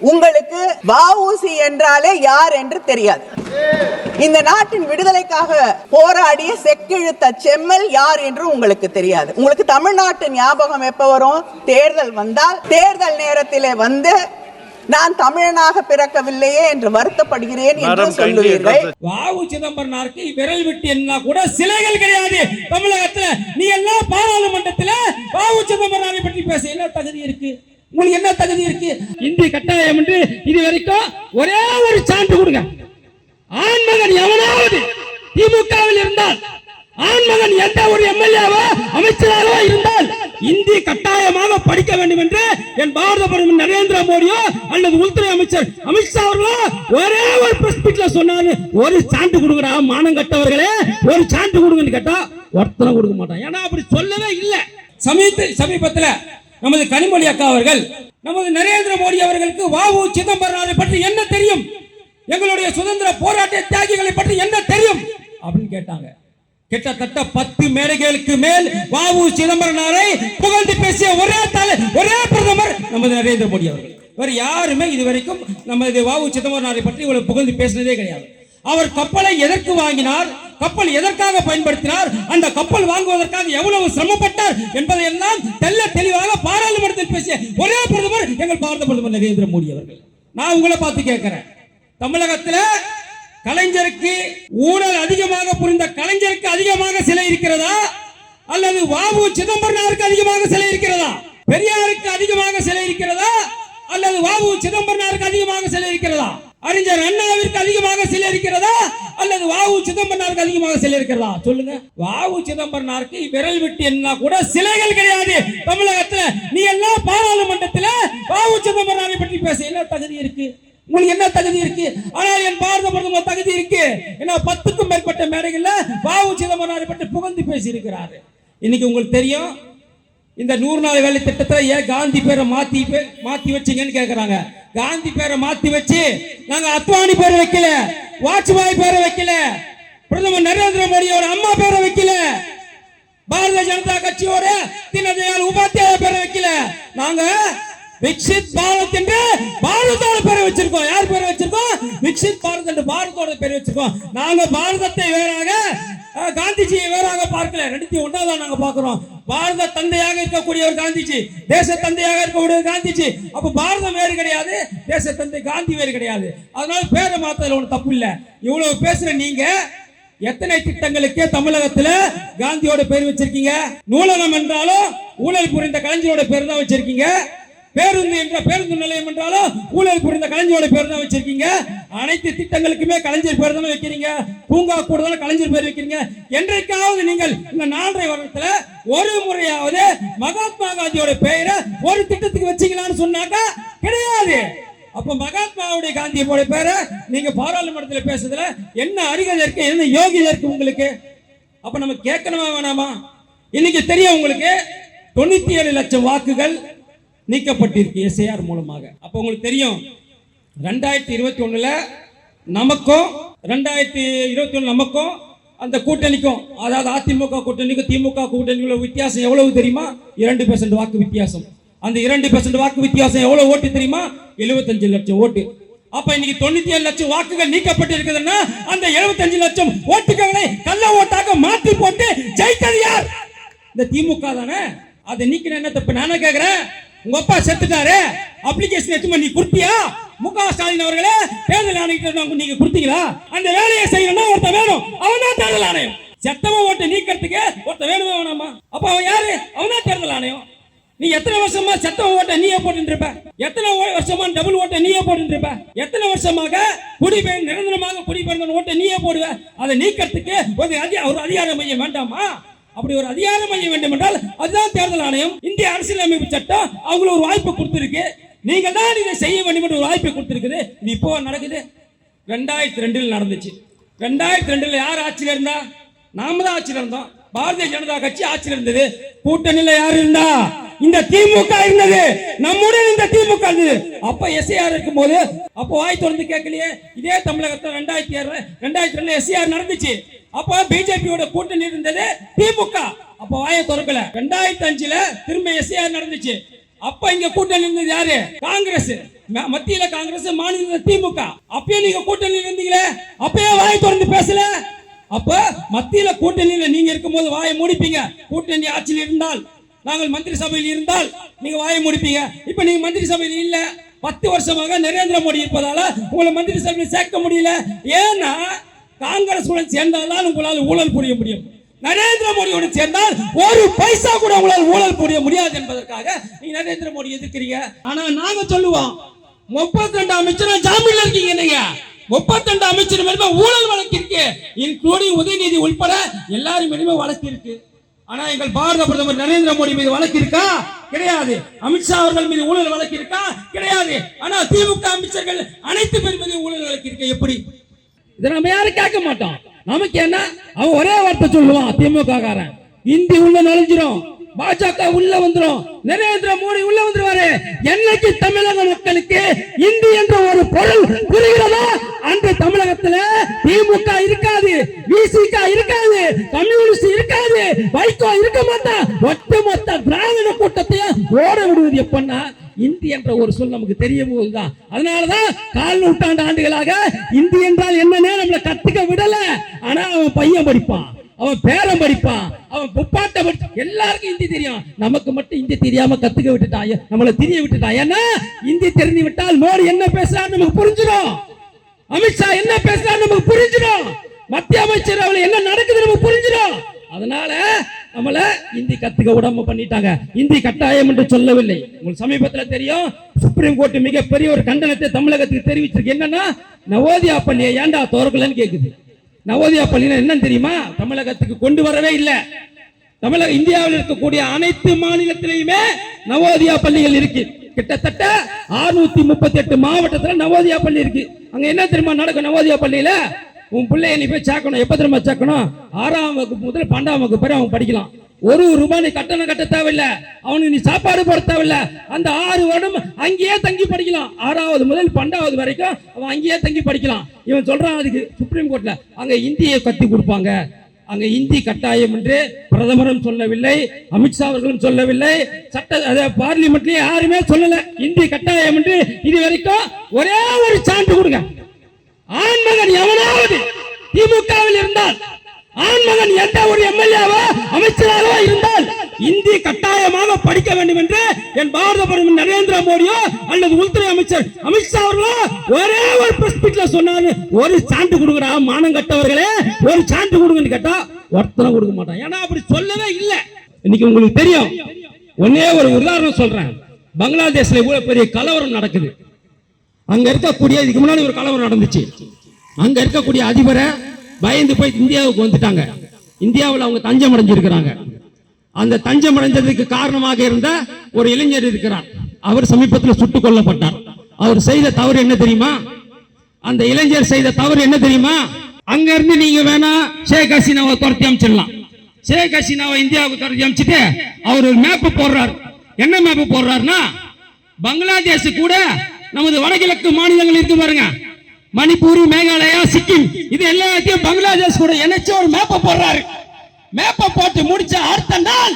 உங்களுக்கு வ.உ.சி என்றாலே யார் என்று தெரியாது. இந்த நாட்டின் விடுதலைக்காக போராடிய செக்கிழுத்த செம்மல் யார் என்று உங்களுக்கு தெரியாது. உங்களுக்கு தமிழ்நாட்டு ஞாபகம் எப்ப வரும்? தேர்தல் வந்தால் தேர்தல் நேரத்திலே வந்து நான் தமிழனாக பிறக்கவில்லையே என்று வருத்தப்படுகிறேன் என்று சொல்லுவீர்கள். வ.உ. சிதம்பரனாருக்கு விரல் விட்டு என்ன கூட சிலைகள் கிடையாது தமிழகத்துல. நீ எல்லாம் பாராளுமன்றத்தில் வ.உ. சிதம்பரனாரை பற்றி பேச என்ன தகுதி இருக்கு? உங்களுக்கு என்ன தகுதி இருக்கு? இந்தி கட்டாயம் என்று இது வரைக்கும் ஒரே ஒரு சான்று கொடுங்க. ஆண்மகன் எவனாவது திமுகவில் இருந்தால், ஆண்மகன் எந்த ஒரு எம்எல்ஏவோ அமைச்சராகவோ இருந்தால் இந்தி கட்டாயமாக படிக்க வேண்டும் என்று என் பாரத பிரதமர் நரேந்திர மோடியோ அல்லது உள்துறை அமைச்சர் அமித்ஷா அவர்களோ ஒரே ஒரு பிரஸ் மீட்ல சொன்னாரு, ஒரு சான்று கொடுக்குறா மானம் கட்டவர்களே, ஒரு சான்று கொடுங்கன்னு கேட்டா ஒருத்தனை கொடுக்க மாட்டான். ஏன்னா அப்படி சொல்லவே இல்லை. சமீபத்தில் நமது கனிமொழி அக்கா அவர்கள் நமது நரேந்திர மோடி அவர்களுக்கு வ.உ. சிதம்பரனாரை பற்றி என்ன தெரியும், எங்களுடைய சுதந்திர போராட்ட தியாகிகளை பற்றி என்ன தெரியும் அப்படின்னு கேட்டாங்க. கிட்டத்தட்ட 10 மேடைகளுக்கு மேல் வ.உ. சிதம்பரனாரை புகழ்ந்து பேசிய ஒரே பிரதமர் நமது நரேந்திர மோடி அவர்கள். வேறு யாருமே இதுவரைக்கும் நமது வ.உ. சிதம்பரனாரை பற்றி இவ்வளவு புகழ்ந்து பேசினதே கிடையாது. அவர் கப்பலை எதற்கு வாங்கினார், கப்பல் எதற்காக பயன்படுத்தினார், அந்த கப்பல் வாங்குவதற்காக எவ்வளவு சிரமப்பட்டார் என்பதை எல்லாம் தெளிவாக பாராளுமன்றத்தில் பேசிய ஒரே பிரதமர் எங்கள் பாரத பிரதமர் நரேந்திர மோடி அவர்கள். நான் உங்களை பார்த்து கேட்கிறேன், தமிழகத்தில் கலைஞருக்கு ஊழல் அதிகமாக புரிந்த கலைஞருக்கு அதிகமாக சிலை இருக்கிறதா, அல்லது வ.உ. சிதம்பரனாருக்கு அதிகமாக சிலை இருக்கிறதா? பெரியாருக்கு அதிகமாக சிலை இருக்கிறதா, அல்லது வ.உ. சிதம்பரனாருக்கு அதிகமாக சிலை இருக்கிறதா? அறிஞர் அண்ணாவிற்கு அதிகமாக சிலை இருக்கிறதா, அல்லது வ.உ. சிதம்பரனாருக்கு அதிகமாக சிலை இருக்கிறதா? சொல்லுங்க. வ.உ. சிதம்பரனாருக்கு விரல் விட்டு என்ன கூட சிலைகள் கிடையாது தமிழகத்துல. நீ எல்லாம் பாராளுமன்றத்தில் வ.உ. சிதம்பரனாரை பற்றி பேச என்ன தகுதி இருக்கு? உங்களுக்கு என்ன தகுதி இருக்கு? ஆனால் என் பாரத பிரதமர் தகுதி இருக்கு. ஏன்னா 10க்கும் மேற்பட்ட மேடைகள்ல வ.உ. சிதம்பரனாரை பற்றி புகழ்ந்து பேசி இருக்கிறாரு. இன்னைக்கு உங்களுக்கு தெரியும், இந்த 100 நாள் வேலை திட்டத்தில் ஏன் காந்தி பேரை மாத்தி வச்சீங்கன்னு கேட்கிறாங்க. காந்தி பேரை மாத்தி வச்சு நாங்க அத்வானி பேரை வைக்கல, வாஜ்பாய் பேரை வைக்கல, பிரதமர் நரேந்திர மோடியோட அம்மா பேரை வைக்கல, பாரதிய ஜனதா கட்சியோட தீனதயாள் உபாத்யாயா பேரை வைக்கல. நாங்க விக்சித் பாரத் என்று பாரதோட பேரை வச்சிருக்கோம். யார் பேரை வச்சிருக்கோம்? விக்சித் பாரத் என்று பாரதோட பேரை வச்சிருக்கோம். நாங்க பாரதத்தை வேறாக, காந்திஜியை வேறாக பார்க்கல, ரெண்டுத்தையும் ஒன்றாதான் நாங்க பார்க்கிறோம். பாரத தந்தையாக இருக்கக்கூடிய ஒரு காந்திஜி, தேச தந்தையாக இருக்கக்கூடிய காந்திஜி. அப்ப பாரதம் வேறு கிடையாது, தேச தந்தை காந்தி வேறு கிடையாது. அதனால பேரை மாத்ததுல ஒண்ணு தப்பு இல்ல. இவ்வளவு பேசுற நீங்க எத்தனை திட்டங்களுக்கு தமிழகத்துல காந்தியோட பேர் வச்சிருக்கீங்க? நூலகம் என்றாலும் ஊழல் புரிந்த கலைஞரோட பேர் தான் வச்சிருக்கீங்க. பேருந்து என்ற பேருந்து நிலையம் என்றாலும் ஊழல் புரிந்த கலைஞரோட பேர் தான் வச்சிருக்கீங்க. அனைத்து திட்டங்களுக்குமே கலைஞர் பேர் தான் வைக்கிறீங்க. பூங்கா கூட கலைஞர் பேர் வைக்கிறீங்க. என்றைக்காவது நீங்கள் இந்த 4.5 வருடத்துல ஒரு முறையாவது மகாத்மா காந்தியோட பெயரை ஒரு திட்டத்துக்கு வச்சீங்களான்னு சொன்னாக்கா கிடையாது. அப்ப மகாத்மாவுடைய காந்தியோட பேரை நீங்க பாராளுமன்றத்தில் பேசுறதுல என்ன அருகதை இருக்கு, என்ன யோகிதை இருக்கு உங்களுக்கு? அப்ப நம்ம கேட்கணுமா வேணாமா? இன்னைக்கு தெரியும் உங்களுக்கு 97 லட்சம் வாக்குகள் நீக்கப்பட்டிருக்கு எஸ்ஐஆர் மூலமாக. அப்ப உங்களுக்கு தெரியும் 2021 நமக்கும் 2021 நமக்கும் அந்த கூட்டணிக்கும், அதாவது அதிமுக கூட்டணிக்கும் திமுக கூட்டணிக்கும் வித்தியாசம் எவ்வளவு தெரியுமா? 2% வாக்கு வித்தியாசம். அந்த 2% வாக்கு வித்தியாசம் எவ்வளவு ஓட்டு தெரியுமா? 75 லட்சம் ஓட்டு. அப்ப இன்னைக்கு 97 லட்சம் வாக்குகள் நீக்கப்பட்டு இருக்குதுன்னா அந்த 75 லட்சம் ஓட்டுகளை கள்ள ஓட்டாக மாற்றி போட்டு ஜெயித்தது யார்? இந்த திமுக தானே. அதை நீக்கின என்ன தப்பு? நானே கேக்குறேன். உங்க அப்பா செத்துட்டாரு, அப்ளிகேஷன் எடுத்து நீ கொடுத்தியா? மு.க. ஸ்டாலின் அவர்களே தேர்தல் ஆணையத்தை நீங்க கொடுத்தீங்களா? அந்த வேலையை செய்யணும்னா ஒருத்தர் வேணும், அவன் தான் தேர்தல் ஆணையம். செத்தவன் ஓட்டை நீக்கிறதுக்கு ஒருத்தர் வேணுமா வேணாமா? அப்ப அவன் யாரு? அவன் தான் தேர்தல் ஆணையம். நீ எத்தனை வருஷமா செத்தவன் ஓட்டை நீயே போட்டு இருப்ப? எத்தனை வருஷமா டபுள் ஓட்டை நீயே போட்டு இருப்ப? எத்தனை வருஷமாக குடிபெயர் நிரந்தரமாக குடிபெயர்ந்த ஓட்டை நீயே போடுவ? அதை நீக்கிறதுக்கு ஒரு அதிகார மையம் வேண்டாமா? அப்படி ஒரு அதிகார மையம் வேண்டும் என்றால் அதுதான் தேர்தல் ஆணையம். இந்திய அரசியலமைப்பு சட்டம் அவங்களுக்கு ஒரு வாய்ப்பு கொடுத்திருக்கு. நீங்க தான் இதை செய்ய வேண்டும் என்று ஒரு வாய்ப்பை கொடுத்திருக்குது. இது இப்போ நடக்குது. 2002 நடந்துச்சு. 2002 யார் ஆட்சியில் இருந்தா? நாம தான் ஆட்சியில் இருந்தோம். பாரதிய ஜனதா கட்சி ஆட்சியில் இருந்தது. கூட்டணியில் யார் இருந்தா? இந்த திமுக இருந்தது. நம்முடைய இந்த திமுக இருந்தது. அப்ப எஸ்ஐஆர் இருக்கும் போது அப்ப வாய் திறந்து கேட்கலையே. இதே தமிழகத்தில் 2002 எஸ்ஐஆர் நடந்துச்சு. அப்ப பிஜேபியோட கூட்டணி இருந்தது திமுக. அப்ப வாயை திறக்கல. 2005 திரும்ப எஸ்ஐஆர் நடந்துச்சு. அப்ப இங்க கூட்டணி இருந்தது யாரு? காங்கிரஸ். மத்தியில காங்கிரஸ், மாநில திமுக. அப்பயே நீங்க கூட்டணியில் இருந்தீங்களே, அப்பயே வாய் திறந்து பேசல. அப்ப மத்தியில கூட்டணியில நீங்க இருக்கும்போது வாயை மூடிப்பீங்க. கூட்டணி ஆட்சியில் இருந்தால், நாங்கள் மந்திரி சபையில் இருந்தால் நீங்க வாயை மூடிப்பீங்க. இப்ப நீங்க மந்திரி சபையில் இல்ல. 10 வருஷமாக நரேந்திர மோடி இருப்பதால உங்களை மந்திரி சபையில் சேர்க்க முடியல. ஏன்னா காங்கிரஸ் உடன் சேர்ந்தால்தான் உங்களால் ஊழல் புரிய முடியும். நரேந்திர மோடியோடு சேர்ந்தால் ஒரு பைசா கூட உங்களால் ஊழல் புரிய முடியாது என்பதற்காக நீங்க நரேந்திர மோடி எதிர்க்கிறீங்க. ஆனா நாங்க சொல்லுவோம், 32 அமைச்சர் ஜாமீன்ல இருக்கீங்க. நீங்க 32 அமைச்சர் மேல ஊழல் வழக்கு இருக்கு, இன்க்ளூடிங் உதயநிதி உட்பட எல்லாரும் மேலுமே வழக்கு இருக்கு. ஆனா எங்கள் பாரத பிரதமர் நரேந்திர மோடி மீது வழக்கு இருக்கா? கிடையாது. அமித்ஷா அவர்கள் மீது ஊழல் வழக்கு இருக்கா? கிடையாது. ஆனா திமுக அமைச்சர்கள் அனைத்து பேர் மீது ஊழல் வழக்கு இருக்கு. எப்படி? இதை நம்ம யாரும் கேட்க மாட்டோம். நமக்கு என்ன, அவன் ஒரே வார்த்தை சொல்லுவான், திமுக காரன், இந்தி உள்ள நுழைஞ்சிரும், பாஜக உள்ள வந்துரும், நரேந்திர மோடி உள்ள வந்துருவாரு. என்னைக்கு தமிழக மக்களுக்கு இந்தி என்ற ஒரு பொருள் புரிகிறதோ அந்த தமிழகத்துல திமுக இருக்காது, விசிக இருக்காது, கம்யூனிஸ்ட் இருக்காது, வைகோ இருக்க மாட்டான். ஒட்டுமொத்த திராவிட கூட்டத்தையும் ஓட விடுவது எப்பன்னா இந்தி என்ற ஒரு சொல் நமக்கு தெரிய போகுதுதான். அதனாலதான் 4 நூற்றாண்டு ஆண்டுகளாக இந்தி என்றால் என்னன்னு நம்மள கத்துக்க விடல. ஆனா அவன் பையன் படிப்பான், அவன் பேரன் படிப்பான், அவன் புப்பாட்ட படிப்பான். எல்லாருக்கும் இந்தி தெரியும், நமக்கு மட்டும் இந்தி தெரியாம கத்துக்க விட்டுட்டான், நம்மளை தெரிய விட்டுட்டான். ஏன்னா இந்தி தெரிந்து விட்டால் மோடி என்ன பேசுறாரு நமக்கு புரிஞ்சிடும், அமித்ஷா என்ன பேசுறாரு நமக்கு புரிஞ்சிடும், மத்திய அமைச்சர் அவளை என்ன நடக்குது நமக்கு புரிஞ்சிடும். அதனால நம்மள இந்தி கத்துக்க விடாம பண்ணிட்டாங்க. இந்தி கட்டாயம் என்று சொல்லவில்லை. உங்களுக்கு சமீபத்தில் தெரியும், சுப்ரீம் கோர்ட் மிகப்பெரிய ஒரு கண்டனத்தை தமிழகத்துக்கு தெரிவிச்சிருக்கு. என்னன்னா நவோதயா பள்ளியை ஏண்டா திறக்கலன்னு கேக்குது. நவோதயா பள்ளினா என்னன்னு தெரியுமா? தமிழகத்துக்கு கொண்டு வரவே இல்லை. தமிழக இந்தியாவில் இருக்கக்கூடிய அனைத்து மாநிலத்திலையுமே நவோதயா பள்ளிகள் இருக்கு. கிட்டத்தட்ட 638 மாவட்டத்தில் நவோதயா பள்ளி இருக்கு. அங்க என்ன தெரியுமா நடக்கும்? நவோதயா பள்ளியில உன் பிள்ளைய நீ போய் சேர்க்கணும். எப்ப தெரியுமா சேர்க்கணும்? 6ஆம் வகுப்பு முதல் 12ஆம் வகுப்பு வரை அவன் படிக்கலாம். 1 ரூபாய் நீ கட்டணம் கட்ட தேவையில்லை, அவனுக்கு நீ சாப்பாடு போட தேவையில்லை. அந்த 6 வருடம் அங்கேயே தங்கி படிக்கலாம். 6வது முதல் 12வது வரைக்கும் அவன் அங்கேயே தங்கி படிக்கலாம். இவன் சொல்றான் அதுக்கு சுப்ரீம் கோர்ட்ல அங்க இந்தியை கத்தி கொடுப்பாங்க. அங்க இந்தி கட்டாயம் என்று பிரதமரும் சொல்லவில்லை, அமித்ஷா அவர்களும் சொல்லவில்லை, சட்ட பார்லிமெண்ட்லயே யாருமே சொல்லல இந்தி கட்டாயம் என்று. இது வரைக்கும் ஒரே ஒரு சான்று கொடுங்க. ஆண்மகன் எவனாவது திமுகவில் இருந்தால், ஆண்மகன் எந்த ஒரு எம்எல்ஏவோ அமைச்சராகவோ இருந்தால் இந்தி கட்டாயமாக படிக்க வேண்டும் என்று என் பாரத பிரதமர் நரேந்திர மோடியோ அல்லது உள்துறை அமைச்சர் அமித்ஷா அவர்களோ ஒரே ஒரு பிரஸ் மீட்ல சொன்னாரு, ஒரு சான்று கொடுக்குறா மானம் கட்டவர்களே, ஒரு சான்று கொடுங்கன்னு கேட்டா ஒருத்தனை கொடுக்க மாட்டான். ஏன்னா அப்படி சொல்லவே இல்லை. இன்னைக்கு உங்களுக்கு தெரியும், ஒன்னே ஒரு உதாரணம் சொல்றேன். பங்களாதேஷ்ல இவ்வளவு பெரிய கலவரம் நடக்குது. அங்க இருக்கக்கூடிய, இதுக்கு முன்னாடி ஒரு கலவரம் நடந்துச்சு. அங்க இருக்கக்கூடிய அதிபரை பயந்து போய் இந்தியாவுக்கு வந்துட்டாங்க. இந்தியாவில் அவங்க தஞ்சம் அடைஞ்சிருக்கிறாங்க. அந்த தஞ்சம் அடைஞ்சதுக்கு காரணமாக இருந்த ஒரு இளைஞர் இருக்கிறார். அவர் சமீபத்தில் சுட்டுக் கொல்லப்பட்டார். அவர் செய்த தவறு என்ன தெரியுமா? அந்த இளைஞர் செய்த தவறு என்ன தெரியுமா? அங்க இருந்து நீங்க வேணா ஷேக் ஹசீனாவை துரத்தி அமைச்சிடலாம். ஷேக் ஹசீனாவை இந்தியாவுக்கு துரத்தி அமைச்சிட்டு அவர் ஒரு மேப் போடுறார். என்ன மேப் போடுறாருன்னா, பங்களாதேஷ் கூட நமது வடகிழக்கு மாநிலங்கள் இருக்கு பாருங்க, மணிப்பூர், மேகாலயா, சிக்கிம், இது எல்லாத்தையும் பங்களாதேஷ் கூட இணைச்சு ஒரு மேப்ப போடுறாரு. மேப்ப போட்டு முடிச்ச அடுத்த நாள்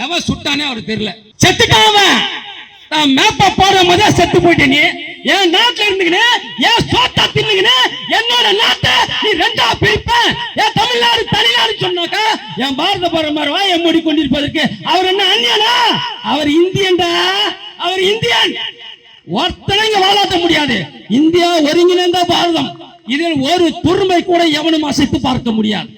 எவன் சுட்டானே அவருக்கு தெரியல, செத்துட்டான். நான் மேப்ப போடும் போதே செத்து போயிட்டேன். நீ என் நாட்டுல இருந்துக்கினே என் சோத்தா தின்னுக்கினே என்னோட நாட்டை நீ 2ஆ பிரிப்ப. என் தமிழ்நாடு தனிநாடு சொன்னாக்கா என் பாரத பிரதமர் வாயை மூடி கொண்டிருப்பதற்கு அவர் என்ன அந்நியனா? அவர் இந்தியன்டா, அவர் இந்தியன். ஒருத்தனைங்க வாழாட்ட முடியாது. இந்தியா ஒருங்கிணைந்த பாரதம், இதில் ஒரு துரும்பை கூட எவனும் அசைத்து பார்க்க முடியாது.